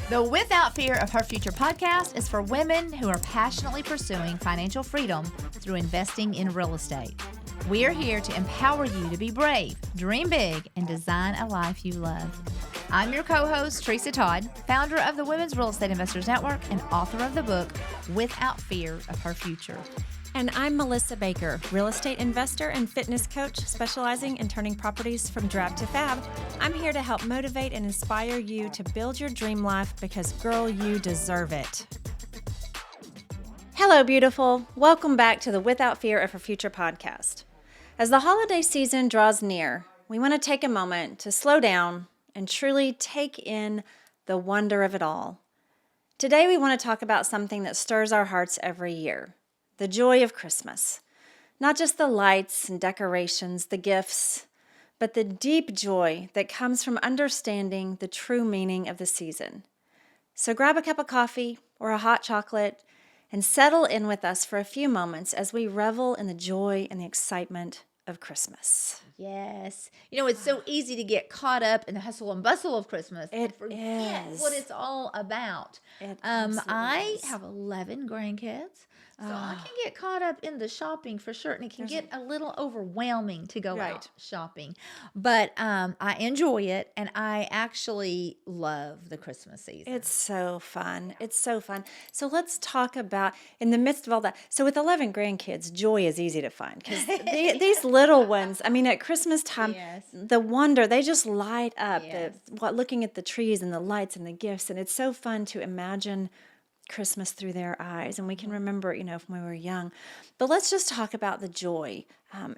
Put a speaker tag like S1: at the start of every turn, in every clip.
S1: The Without Fear of Her Future podcast is for women who are passionately pursuing financial freedom through investing in real estate. We are here to empower you to be brave, dream big, and design a life you love. I'm your co-host, Tresa Todd, founder of the Women's Real Estate Investors Network and author of the book, Without Fear of Her Future.
S2: And I'm Melissa Baker, real estate investor and fitness coach specializing in turning properties from drab to fab. I'm here to help motivate and inspire you to build your dream life because, girl, you deserve it. Hello, beautiful. Welcome back to the Without Fear of Her Future podcast. As the holiday season draws near, we want to take a moment to slow down and truly take in the wonder of it all. Today, we want to talk about something that stirs our hearts every year. The joy of Christmas. Not just the lights and decorations, the gifts, but the deep joy that comes from understanding the true meaning of the season. So grab a cup of coffee or a hot chocolate and settle in with us for a few moments as we revel in the joy and the excitement of Christmas.
S1: Yes. You know, it's so easy to get caught up in the hustle and bustle of Christmas and
S2: It
S1: forget
S2: is.
S1: what it's all about.
S2: It
S1: I
S2: is.
S1: have 11 grandkids, so I can get caught up in the shopping for sure, and it can get a little overwhelming to go out shopping. But I enjoy it, and I actually love the Christmas season.
S2: It's so fun. Yeah. It's so fun. So let's talk about, in the midst of all that, so with 11 grandkids, joy is easy to find because these little ones, I mean, at Christmas time, the wonder, they just light up, looking at the trees and the lights and the gifts, and it's so fun to imagine Christmas through their eyes, and we can remember, from when we were young. But let's just talk about the joy.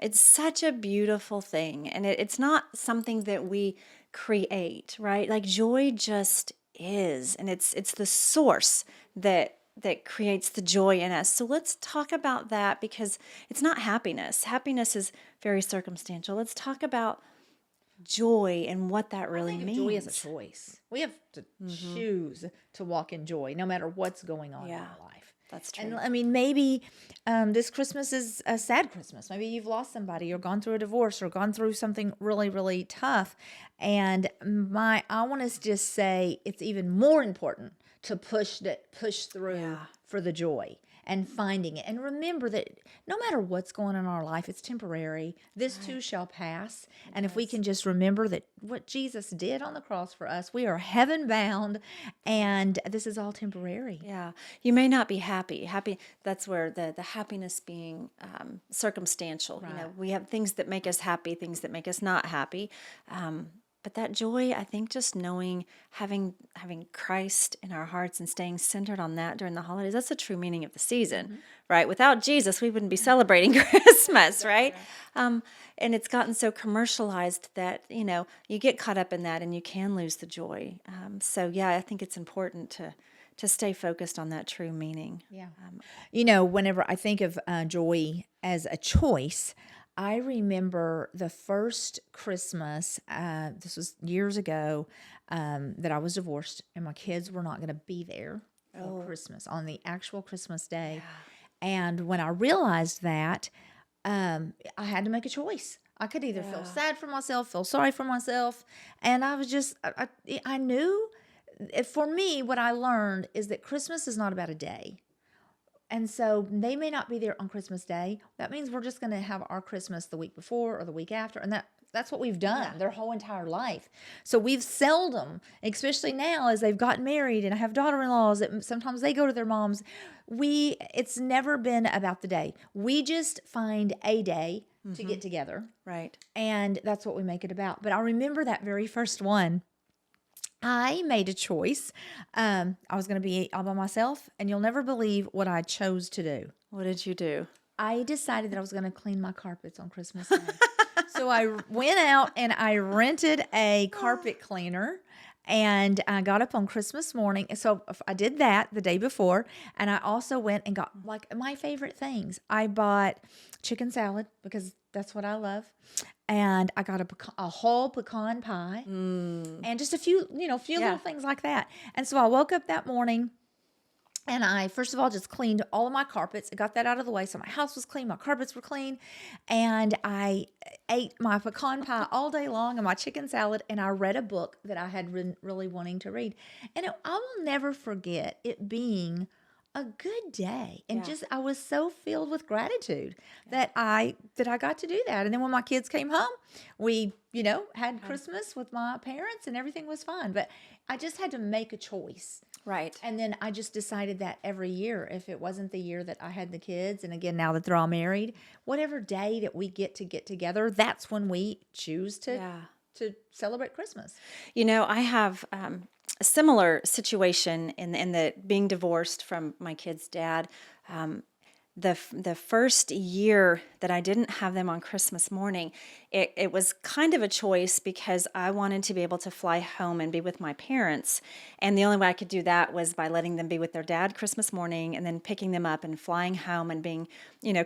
S2: It's such a beautiful thing, and it's not something that we create, right? Like joy just is, and it's the source that creates the joy in us. So let's talk about that because it's not happiness. Happiness is very circumstantial. Let's talk about joy and what that really means.
S1: Joy is a choice. We have to choose to walk in joy no matter what's going on in our life.
S2: That's true.
S1: And I mean, maybe this Christmas is a sad Christmas. Maybe you've lost somebody or gone through a divorce or gone through something really, really tough. And I want to just say it's even more important to push through for the joy and finding it. And remember that no matter what's going on in our life, it's temporary. This too shall pass. And if we can just remember that what Jesus did on the cross for us, we are heaven bound, and this is all temporary.
S2: Yeah. You may not be happy. That's where the happiness being circumstantial.
S1: Right.
S2: We have things that make us happy, things that make us not happy. But that joy, I think, just knowing, having Christ in our hearts and staying centered on that during the holidays, that's the true meaning of the season, right? Without Jesus, we wouldn't be celebrating Christmas, right? And it's gotten so commercialized that, you get caught up in that and you can lose the joy. I think it's important to stay focused on that true meaning.
S1: Yeah. Whenever I think of joy as a choice, I remember the first Christmas, this was years ago, that I was divorced and my kids were not going to be there for Christmas, on the actual Christmas day. Yeah. And when I realized that, I had to make a choice. I could either feel sad for myself, feel sorry for myself. And I was just, I knew, for me, what I learned is that Christmas is not about a day. And so they may not be there on Christmas Day. That means we're just going to have our Christmas the week before or the week after. And that's what we've done their whole entire life. So we've seldom, especially now as they've gotten married and I have daughter-in-laws that sometimes they go to their moms. It's never been about the day. We just find a day to get together.
S2: Right.
S1: And that's what we make it about. But I remember that very first one. I made a choice. I was going to be all by myself, and you'll never believe what I chose to do.
S2: What did you do?
S1: I decided that I was going to clean my carpets on Christmas Day. So I went out and I rented a carpet cleaner, and I got up on Christmas morning. So I did that the day before, and I also went and got like my favorite things. I bought chicken salad because that's what I love. And I got a whole pecan pie and just a few little things like that. And so I woke up that morning And I, first of all, just cleaned all of my carpets. I got that out of the way. So my house was clean, my carpets were clean. And I ate my pecan pie all day long and my chicken salad. And I read a book that I had been really wanting to read. And I will never forget it being a good day. And
S2: Yeah.
S1: just, I was so filled with gratitude that I got to do that. And then when my kids came home, we, had Christmas with my parents and everything was fine. But I just had to make a choice.
S2: Right.
S1: And then I just decided that every year, if it wasn't the year that I had the kids, and again, now that they're all married, whatever day that we get together, that's when we choose to celebrate Christmas.
S2: I have a similar situation in the being divorced from my kid's dad. The first year that I didn't have them on Christmas morning, it was kind of a choice because I wanted to be able to fly home and be with my parents. And the only way I could do that was by letting them be with their dad Christmas morning and then picking them up and flying home and being,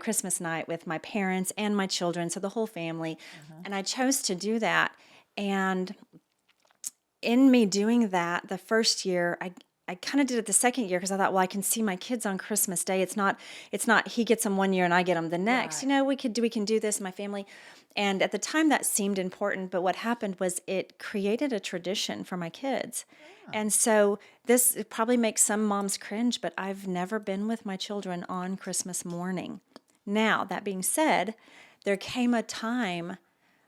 S2: Christmas night with my parents and my children, so the whole family. And I chose to do that. And in me doing that, the first year, I kind of did it the second year because I thought, well, I can see my kids on Christmas Day. It's not he gets them one year and I get them the next.
S1: Right.
S2: We can do this, my family. And at the time that seemed important, but what happened was it created a tradition for my kids. And so this probably makes some moms cringe, but I've never been with my children on Christmas morning. Now, that being said, there came a time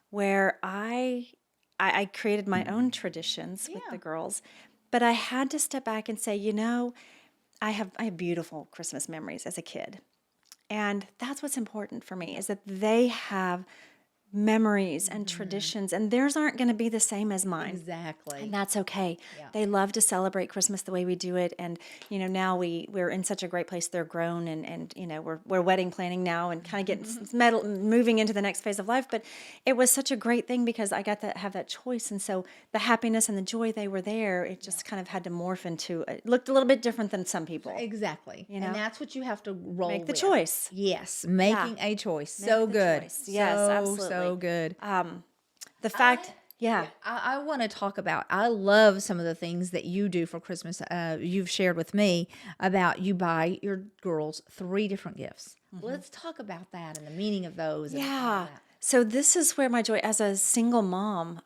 S2: where I created my own traditions with the girls. But I had to step back and say, I have beautiful Christmas memories as a kid. And that's what's important for me, is that they have memories and traditions, and theirs aren't going to be the same as mine.
S1: Exactly.
S2: And that's okay.
S1: Yeah.
S2: They love to celebrate Christmas the way we do it. And, now we're in such a great place. They're grown and we're wedding planning now and kind of getting moving into the next phase of life. But it was such a great thing because I got to have that choice. And so the happiness and the joy they were there, it just kind of had to morph into, it looked a little bit different than some people.
S1: Exactly. And that's what you have to roll
S2: Make the
S1: with.
S2: choice.
S1: Yes. Making a choice.
S2: Make
S1: So
S2: the
S1: good.
S2: choice. Yes, absolutely.
S1: So good.
S2: The fact,
S1: I want to talk about, I love some of the things that you do for Christmas. You've shared with me about you buy your girls 3 different gifts. Let's talk about that and the meaning of those. And all
S2: Yeah.
S1: that.
S2: So this is where my joy as a single mom,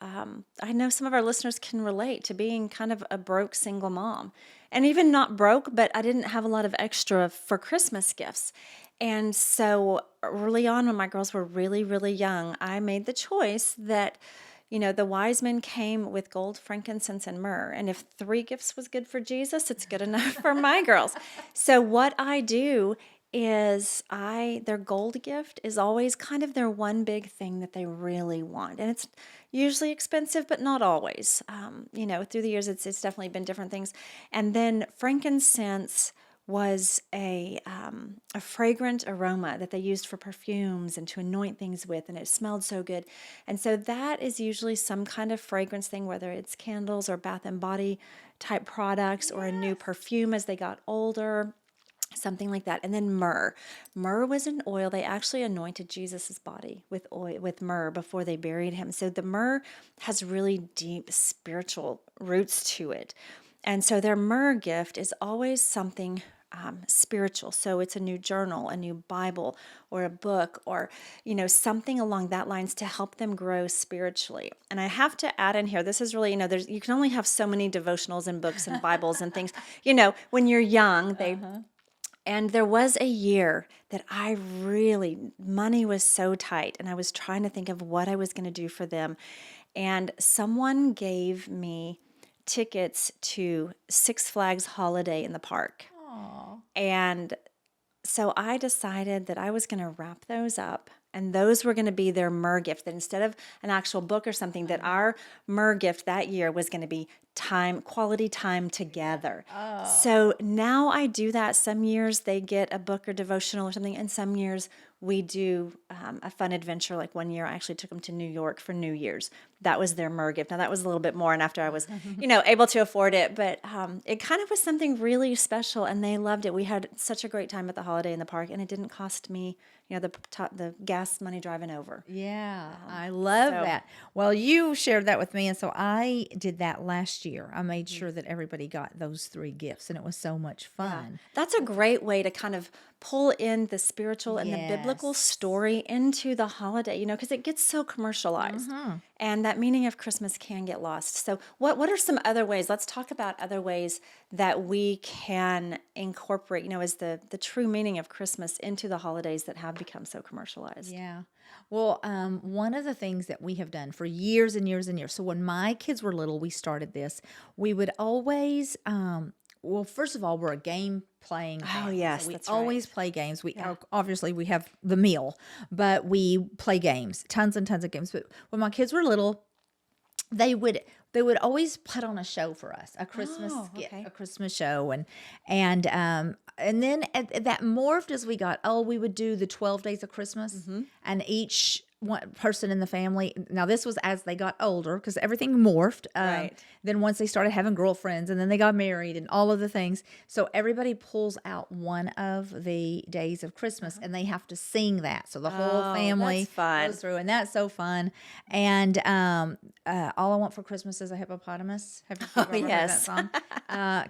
S2: I know some of our listeners can relate to being kind of a broke single mom. And even not broke, but I didn't have a lot of extra for Christmas gifts. And so early on when my girls were really, really young, I made the choice that, the wise men came with gold, frankincense, and myrrh. And if 3 gifts was good for Jesus, it's good enough for my girls. So what I do is their gold gift is always kind of their one big thing that they really want. And it's usually expensive, but not always. Through the years, it's definitely been different things. And then frankincense was a fragrant aroma that they used for perfumes and to anoint things with, and it smelled so good. And so that is usually some kind of fragrance thing, whether it's candles or Bath and Body type products or a new perfume as they got older. Something like that. And then myrrh. Myrrh was an oil. They actually anointed Jesus's body with oil, with myrrh before they buried him. So the myrrh has really deep spiritual roots to it. And so their myrrh gift is always something spiritual. So it's a new journal, a new Bible, or a book, or, something along that lines to help them grow spiritually. And I have to add in here, this is really, you can only have so many devotionals and books and Bibles and things, when you're young, and there was a year that money was so tight, and I was trying to think of what I was going to do for them. And someone gave me tickets to Six Flags Holiday in the Park.
S1: Aw.
S2: And so I decided that I was going to wrap those up. And those were going to be their myrrh gift. That instead of an actual book or something, that our myrrh gift that year was going to be quality time together.
S1: Oh.
S2: So now I do that. Some years they get a book or devotional or something, and some years we do a fun adventure. Like one year I actually took them to New York for New Year's. That was their myrrh gift. Now that was a little bit more, and after I was, able to afford it, but it kind of was something really special, and they loved it. We had such a great time at the holiday in the park, and it didn't cost me, the gas money driving over.
S1: Yeah, I love that. Well, you shared that with me, and so I did that last year. I made sure that everybody got those 3 gifts, and it was so much fun.
S2: That's a great way to kind of pull in the spiritual and the biblical
S1: Yes.
S2: story into the holiday, because it gets so commercialized. And that meaning of Christmas can get lost. So what are some other ways? Let's talk about other ways that we can incorporate, as the true meaning of Christmas into the holidays that have become so commercialized.
S1: Yeah. Well, one of the things that we have done for years and years and years. So when my kids were little, we started this. We would always, well, first of all, we're a game playing
S2: Oh,
S1: family.
S2: yes,
S1: So we
S2: that's
S1: always
S2: right.
S1: play games. Obviously we have the meal, but we play games, tons and tons of games. But when my kids were little, they would always put on a show for us, a Christmas
S2: Oh,
S1: skit,
S2: okay.
S1: a Christmas show, and then that morphed as we got old. We would do the 12 days of Christmas, and each one person in the family. Now this was as they got older because everything morphed.
S2: Right.
S1: Then once they started having girlfriends, and then they got married, and all of the things. So everybody pulls out one of the days of Christmas, and they have to sing that. So the whole
S2: Oh,
S1: family
S2: that's fun.
S1: goes through, and that's so fun. And all I want for Christmas is a hippopotamus. Have you ever heard that
S2: yes.
S1: song?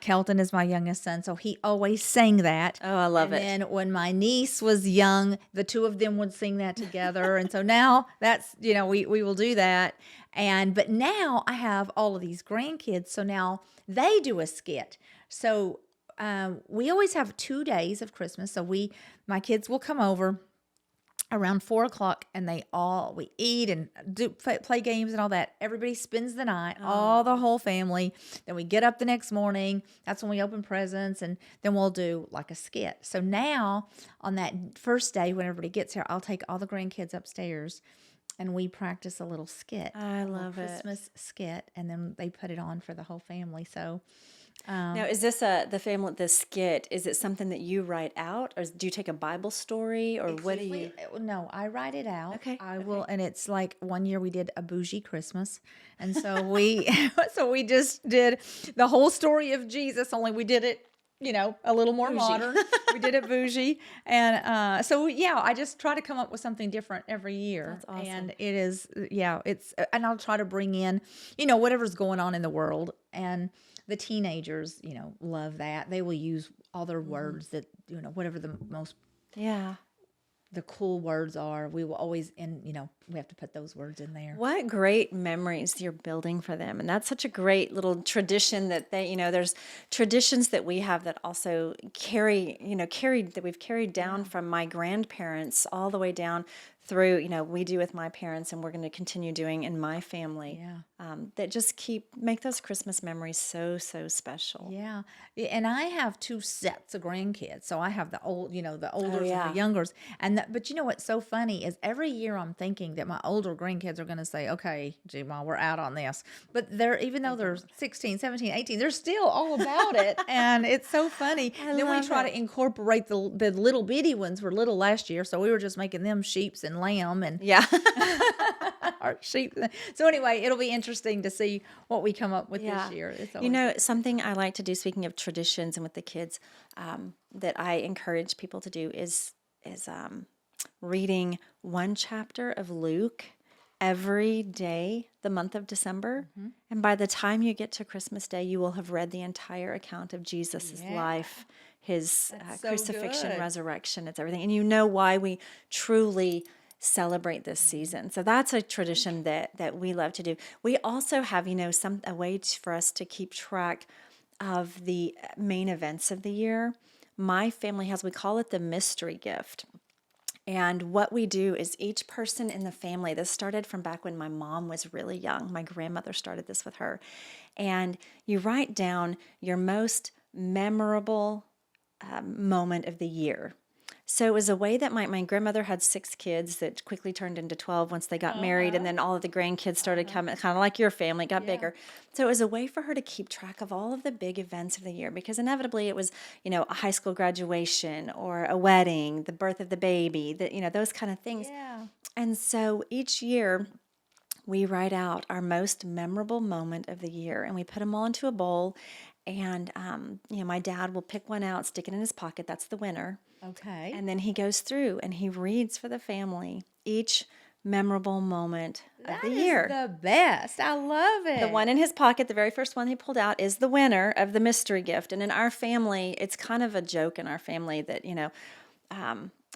S1: Kelton is my youngest son, so he always sang that.
S2: Oh, I love it.
S1: And then when my niece was young, the two of them would sing that together. And so now that's, we will do that. But now I have all of these grandkids, so now they do a skit. So we always have 2 days of Christmas. So my kids will come over around 4 o'clock, and we eat and play games and all that. Everybody spends the night, the whole family. Then we get up the next morning. That's when we open presents, and then we'll do like a skit. So now on that first day, when everybody gets here, I'll take all the grandkids upstairs, and we practice a little skit.
S2: I
S1: a little
S2: love it.
S1: Christmas skit, and then they put it on for the whole family. So
S2: Now, is this the skit? Is it something that you write out, or do you take a Bible story, or what do you?
S1: No, I write it out.
S2: Okay,
S1: I will, and it's like one year we did a bougie Christmas, and so we so we just did the whole story of Jesus. Only we did it, a little more modern. We did it bougie, and so yeah, I just try to come up with something different every year.
S2: That's awesome.
S1: And it is, and I'll try to bring in, whatever's going on in the world. And the teenagers, love that. They will use all their words that, whatever the cool words are. We will always, we have to put those words in there.
S2: What great memories you're building for them. And that's such a great little tradition that there's traditions that we have that also that we've carried down from my grandparents all the way down through, we do with my parents, and we're going to continue doing in my family. That just make those Christmas memories so, so special.
S1: Yeah. And I have 2 sets of grandkids. So I have the olders
S2: yeah.
S1: and the youngers. But what's so funny is every year I'm thinking that my older grandkids are going to say, okay, G-Ma, we're out on this. But even though they're 16, 17, 18, they're still all about it. And it's so funny. Then we try to incorporate the little bitty ones. Were little last year. So we were just making them sheeps and lamb and
S2: Yeah.
S1: our sheep. So anyway, it'll be interesting to see what we come up with this year. It's always
S2: Something I like to do, speaking of traditions and with the kids, that I encourage people to do is reading one chapter of Luke every day, the month of December. And by the time you get to Christmas Day, you will have read the entire account of Jesus' life, his
S1: so
S2: crucifixion,
S1: good.
S2: resurrection, it's everything. And you know why we truly celebrate this season. So that's a tradition that we love to do. We also have, a way for us to keep track of the main events of the year. My family we call it the mystery gift. And what we do is each person in the family, this started from back when my mom was really young. My grandmother started this with her. And you write down your most memorable moment of the year. So it was a way that my grandmother had 6 kids that quickly turned into 12 once they got married, and then all of the grandkids started coming, kind of like your family, got bigger. So it was a way for her to keep track of all of the big events of the year, because inevitably it was, a high school graduation or a wedding, the birth of the baby, those kind of things.
S1: Yeah.
S2: And so each year we write out our most memorable moment of the year, and we put them all into a bowl. And, my dad will pick one out, stick it in his pocket. That's the winner.
S1: Okay.
S2: And then he goes through and he reads for the family each memorable moment of
S1: That
S2: the
S1: is
S2: year.
S1: the best. I love it.
S2: The one in his pocket, the very first one he pulled out, is the winner of the mystery gift. And in our family, it's kind of a joke in our family that,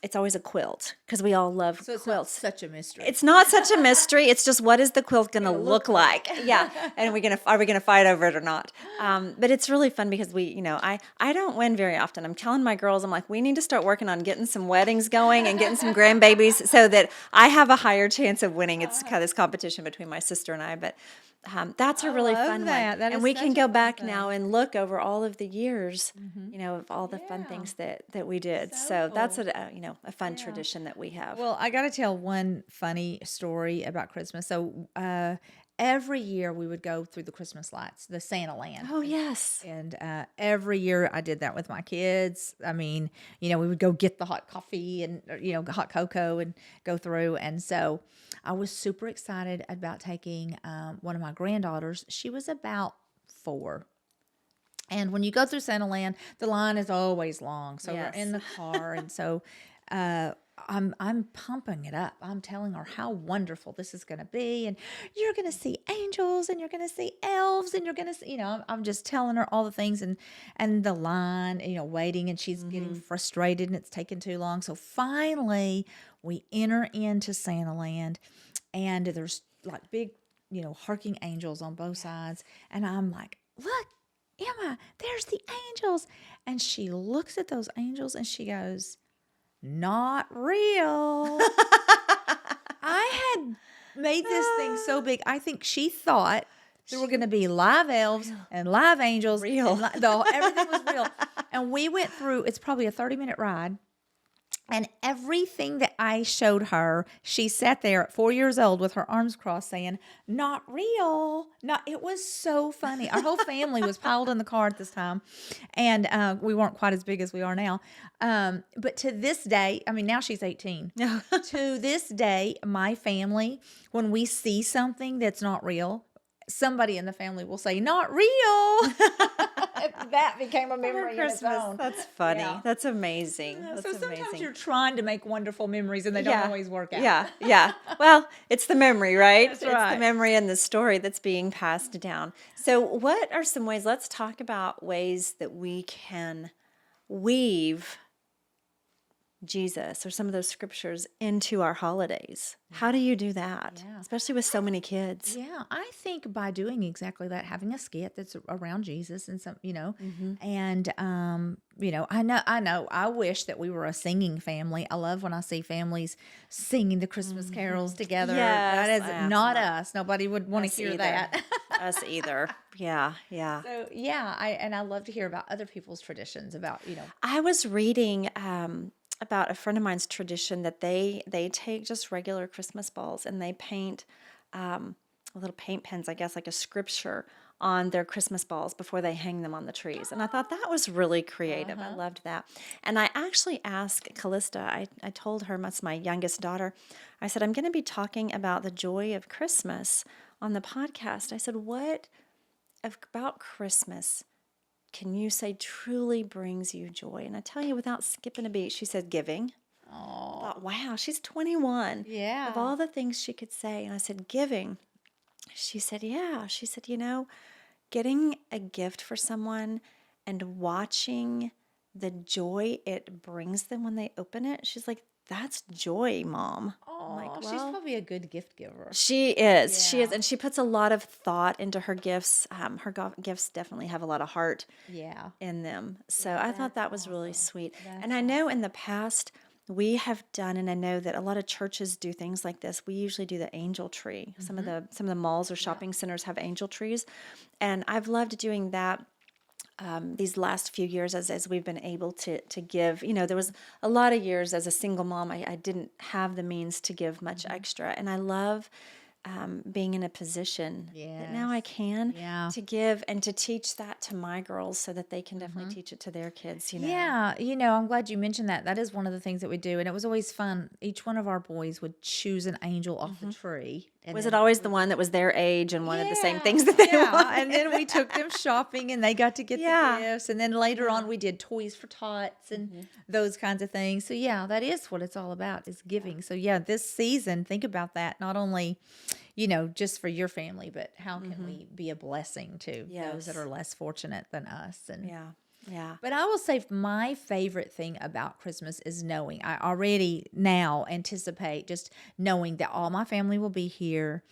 S2: it's always a quilt because we all love
S1: So it's not
S2: quilts.
S1: such a mystery.
S2: It's not such a mystery. It's just, what is the quilt going to look like? Yeah. And are we gonna fight over it or not? But it's really fun because I don't win very often. I'm telling my girls, I'm like, we need to start working on getting some weddings going and getting some grandbabies so that I have a higher chance of winning. It's kind of this competition between my sister and I, but that's a really
S1: love
S2: fun
S1: that.
S2: one.
S1: That
S2: And
S1: is
S2: we
S1: such
S2: can
S1: a
S2: go
S1: fun
S2: back
S1: thing.
S2: now and look over all of the years, of all the fun
S1: Yeah.
S2: things that we did.
S1: So
S2: So that's
S1: cool.
S2: a fun tradition that we have.
S1: Well, I got to tell one funny story about Christmas. So every year we would go through the Christmas lights, the Santa Land.
S2: Oh, yes.
S1: And every year I did that with my kids. I mean, we would go get the hot coffee and, hot cocoa and go through. And so I was super excited about taking one of my granddaughters. She was about 4. And when you go through Santa Land, the line is always long. So
S2: Yes.
S1: we're in the car. And so I'm pumping it up. I'm telling her how wonderful this is going to be, and you're going to see angels, and you're going to see elves, and you're going to see, I'm just telling her all the things, and the line, waiting, and she's getting frustrated, and it's taking too long. So finally, we enter into Santa Land, and there's like big, harking angels on both sides, and I'm like, look, Emma, there's the angels, and she looks at those angels, and she goes, not real. I had made this thing so big. I think she thought there were going to be live elves and live angels.
S2: Real.
S1: And everything was real. And we went through, it's probably a 30-minute ride. And everything that I showed her, she sat there at 4 years old with her arms crossed saying, not real. It was so funny. Our whole family was piled in the car at this time. And we weren't quite as big as we are now. But to this day, I mean, now she's 18. To this day, my family, when we see something that's not real, somebody in the family will say, not real. That became a memory in its own.
S2: That's funny.
S1: Yeah.
S2: That's amazing. That's
S1: So sometimes
S2: amazing.
S1: you're trying to make wonderful memories and they don't always work out.
S2: Yeah. Well, it's the memory, right?
S1: That's
S2: It's
S1: right.
S2: the memory and the story that's being passed down. So what are some ways, let's talk about ways that we can weave Jesus or some of those scriptures into our holidays. How do you do that?
S1: Yeah.
S2: Especially with so many kids.
S1: Yeah, I think by doing exactly that, having a skit that's around Jesus and some, and I know, I wish that we were a singing family. I love when I see families singing the Christmas carols together.
S2: Yes,
S1: That is
S2: I
S1: not us. Nobody would want to hear
S2: either.
S1: that.
S2: Us either. Yeah.
S1: So yeah, I love to hear about other people's traditions about,
S2: I was reading about a friend of mine's tradition that they take just regular Christmas balls and they paint little paint pens, I guess, like a scripture on their Christmas balls before they hang them on the trees. And I thought that was really creative. I loved that. And I actually asked Callista, I told her, that's my youngest daughter, I said, I'm going to be talking about the joy of Christmas on the podcast. I said, what about Christmas can you say truly brings you joy? And I tell you, without skipping a beat, she said giving.
S1: Oh,
S2: I thought, wow, she's 21.
S1: yeah.
S2: Of all the things she could say. And I said, giving. She said, yeah. She said, getting a gift for someone and watching the joy it brings them when they open it. She's like, that's joy, Mom.
S1: Oh,
S2: I'm like,
S1: she's
S2: well,
S1: probably a good gift giver.
S2: she is.
S1: Yeah.
S2: She is. And she puts a lot of thought into her gifts. Her gifts definitely have a lot of heart
S1: Yeah.
S2: in them. So I thought that was really sweet.
S1: That's
S2: And I know in the past we have done, and I know that a lot of churches do things like this. We usually do the angel tree. Some of the malls or shopping centers have angel trees. And I've loved doing that. These last few years as we've been able to give, there was a lot of years as a single mom, I didn't have the means to give much extra. And I love being in a position that now I can to give and to teach that to my girls so that they can definitely teach it to their kids,
S1: Yeah, I'm glad you mentioned that. That is one of the things that we do. And it was always fun. Each one of our boys would choose an angel off the tree. And
S2: Was
S1: then
S2: it always the one that was their age and wanted the same things that they wanted?
S1: and then we took them shopping and they got to get
S2: Yeah.
S1: the gifts. And then later on we did toys for tots and those kinds of things. So yeah, that is what it's all about, is giving. So yeah, this season, think about that. Not only, just for your family, but how can we be a blessing to those that
S2: Yes.
S1: are less fortunate than us? And
S2: Yeah. Yeah.
S1: but I will say my favorite thing about Christmas is knowing. I already now anticipate just knowing that all my family will be here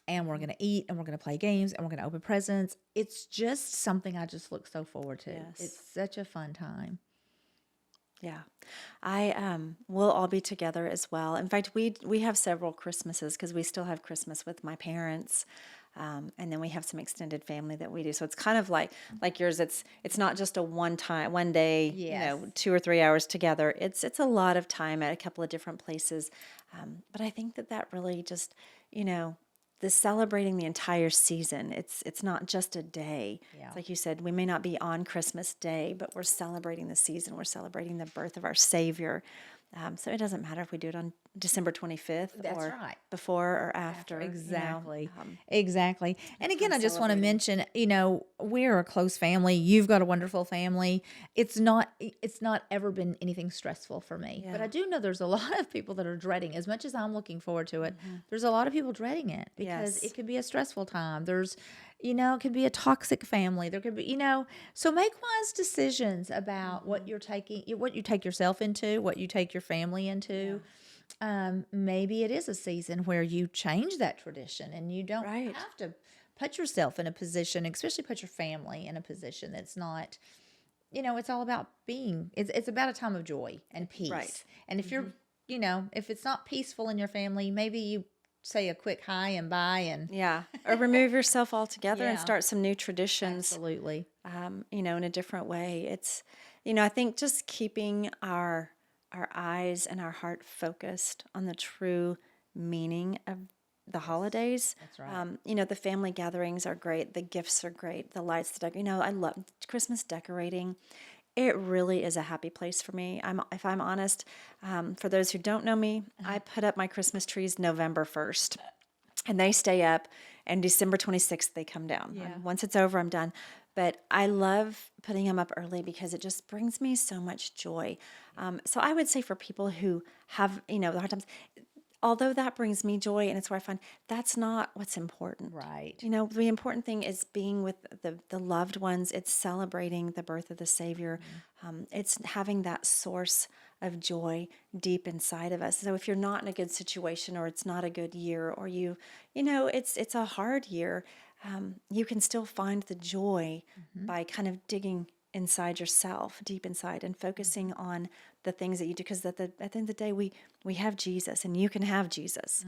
S1: and we're going to eat and we're going to play games and we're going to open presents. It's just something I just look so forward to.
S2: Yes.
S1: It's such a fun time.
S2: Yeah. I we'll all be together as well. In fact, we have several Christmases because we still have Christmas with my parents. And then we have some extended family that we do. So it's kind of like yours. It's not just a one day,
S1: Yes.
S2: 2 or 3 hours together. It's a lot of time at a couple of different places. But I think that really just, the celebrating the entire season. It's not just a day.
S1: Yeah.
S2: It's like you said, we may not be on Christmas Day, but we're celebrating the season. We're celebrating the birth of our Savior. So it doesn't matter if we do it on December 25th
S1: That's
S2: or
S1: right.
S2: before or after.
S1: Exactly.
S2: You know.
S1: Exactly. And again, I just want to
S2: celebrating.
S1: mention, we're a close family. You've got a wonderful family. It's not ever been anything stressful for me. But I do know there's a lot of people that are dreading, as much as I'm looking forward to it. There's a lot of people dreading it because
S2: Yes.
S1: it could be a stressful time. There's, it could be a toxic family. There could be, so make wise decisions about what you're taking, what you take yourself into, what you take your family into. Maybe it is a season where you change that tradition and you don't
S2: Right.
S1: have to put yourself in a position, especially put your family in a position that's not, it's all about it's about a time of joy and peace.
S2: Right.
S1: And if you're, if it's not peaceful in your family, maybe you say a quick hi and bye and
S2: Yeah. Or remove yourself altogether and
S1: Yeah.
S2: start some new traditions,
S1: absolutely.
S2: in a different way. It's, I think just keeping our eyes and our heart focused on the true meaning of the holidays.
S1: That's right.
S2: The family gatherings are great. The gifts are great. The lights, I love Christmas decorating. It really is a happy place for me. If I'm honest, for those who don't know me, I put up my Christmas trees November 1st, and they stay up, and December 26th they come down.
S1: Yeah.
S2: Once it's over, I'm done. But I love putting them up early because it just brings me so much joy. So I would say for people who have, the hard times, although that brings me joy and it's where I find that's not what's important.
S1: Right.
S2: The important thing is being with the loved ones. It's celebrating the birth of the Savior. It's having that source of joy deep inside of us. So if you're not in a good situation or it's not a good year or it's a hard year, you can still find the joy by kind of digging inside yourself, deep inside, and focusing on the things that you do. Because at the end of the day, we have Jesus, and you can have Jesus,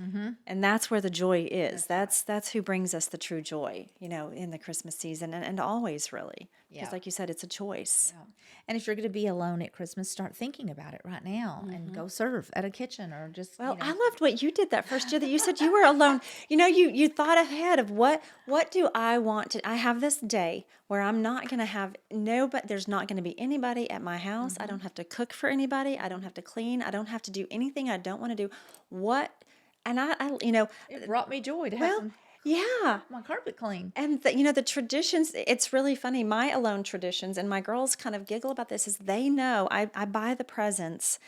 S2: and that's where the joy is. That's who brings us the true joy, in the Christmas season, and always really. Because, like you said, it's a choice.
S1: Yeah. And if you're going to be alone at Christmas, start thinking about it right now and go serve at a kitchen or just,
S2: Well, I loved what you did that first year that you said you were alone. You thought ahead of what do I want to. I have this day where I'm not going to have but there's not going to be anybody at my house. I don't have to cook for anybody. I don't have to clean. I don't have to do anything I don't want to do. And
S1: it brought me joy to have
S2: well,
S1: some,
S2: yeah.
S1: my carpet clean.
S2: And the traditions, it's really funny. My alone traditions, and my girls kind of giggle about this, is they know I buy the presents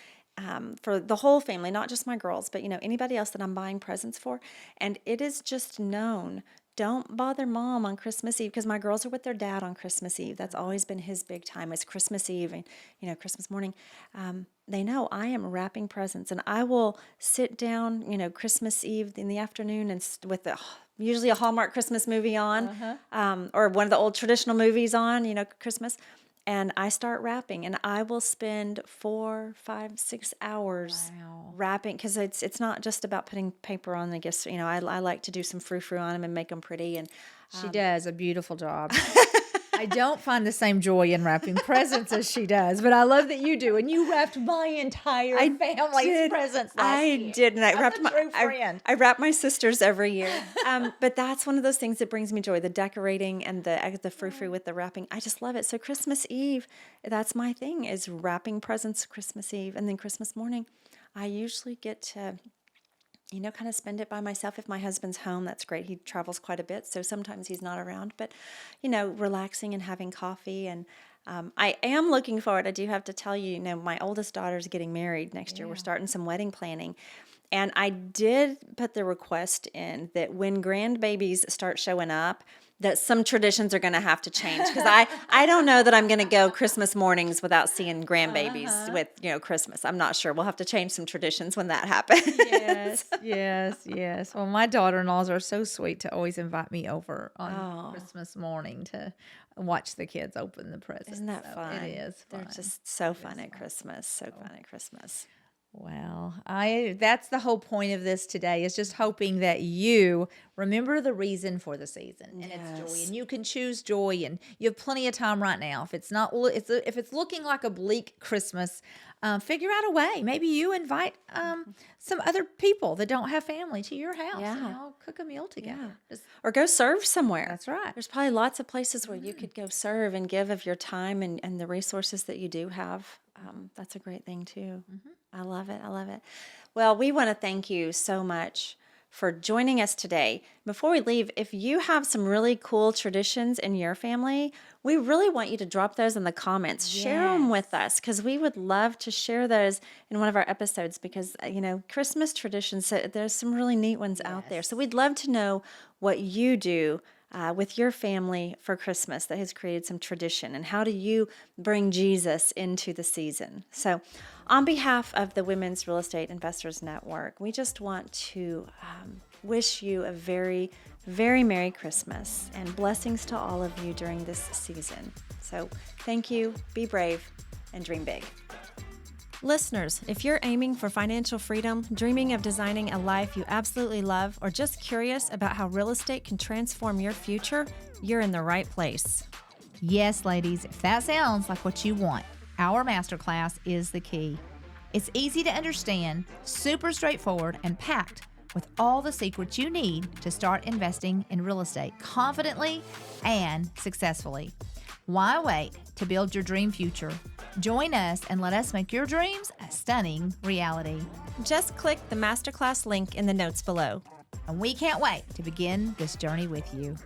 S2: for the whole family, not just my girls, but anybody else that I'm buying presents for. And it is just known, don't bother mom on Christmas Eve, because my girls are with their dad on Christmas Eve. That's always been his big time. It's Christmas Eve and Christmas morning. They know I am wrapping presents, and I will sit down, Christmas Eve in the afternoon and with usually a Hallmark Christmas movie on, or one of the old traditional movies on, Christmas. And I start wrapping, and I will spend 4, 5, 6 hours wrapping, because it's not just about putting paper on the gifts. I like to do some frou-frou on them and make them pretty. And
S1: She does a beautiful job. I don't find the same joy in wrapping presents as she does, but I love that you do. And you wrapped my entire family's presents last year.
S2: I did, and I wrapped
S1: a true friend.
S2: I wrap my sisters every year. But that's one of those things that brings me joy: the decorating and the frou-frou with the wrapping. I just love it. So Christmas Eve, that's my thing: is wrapping presents Christmas Eve, and then Christmas morning, I usually get to kind of spend it by myself. If my husband's home, that's great. He travels quite a bit, so sometimes he's not around. But, relaxing and having coffee. And I am looking forward. I do have to tell you, my oldest daughter's getting married next year. We're starting some wedding planning. And I did put the request in that when grandbabies start showing up, that some traditions are going to have to change, because I don't know that I'm going to go Christmas mornings without seeing grandbabies with, Christmas. I'm not sure. We'll have to change some traditions when that happens.
S1: Yes. Well, my daughter-in-laws are so sweet to always invite me over on Christmas morning to watch the kids open the presents.
S2: Isn't that fun?
S1: It is fun.
S2: They're just so fun at Christmas. So fun at Christmas.
S1: Well, that's the whole point of this today, is just hoping that you remember the reason for the season, and it's joy, and you can choose joy, and you have plenty of time right now. If it's looking like a bleak Christmas, figure out a way. Maybe you invite some other people that don't have family to your house, and y'all cook a meal together.
S2: Or go serve somewhere.
S1: That's right.
S2: There's probably lots of places where you could go serve and give of your time and the resources that you do have. That's a great thing too. I love it. Well, we want to thank you so much for joining us today. Before we leave, if you have some really cool traditions in your family, we really want you to drop those in the comments. Share them with us, because we would love to share those in one of our episodes, because, Christmas traditions, there's some really neat ones out there. So we'd love to know what you do with your family for Christmas that has created some tradition, and how do you bring Jesus into the season? So on behalf of the Women's Real Estate Investors Network, we just want to wish you a very, very Merry Christmas and blessings to all of you during this season. So thank you, be brave, and dream big. Listeners, if you're aiming for financial freedom, dreaming of designing a life you absolutely love, or just curious about how real estate can transform your future, you're in the right place.
S1: Yes, ladies, if that sounds like what you want, our masterclass is the key. It's easy to understand, super straightforward, and packed with all the secrets you need to start investing in real estate confidently and successfully. Why wait to build your dream future? Join us and let us make your dreams a stunning reality.
S2: Just click the masterclass link in the notes below.
S1: And we can't wait to begin this journey with you.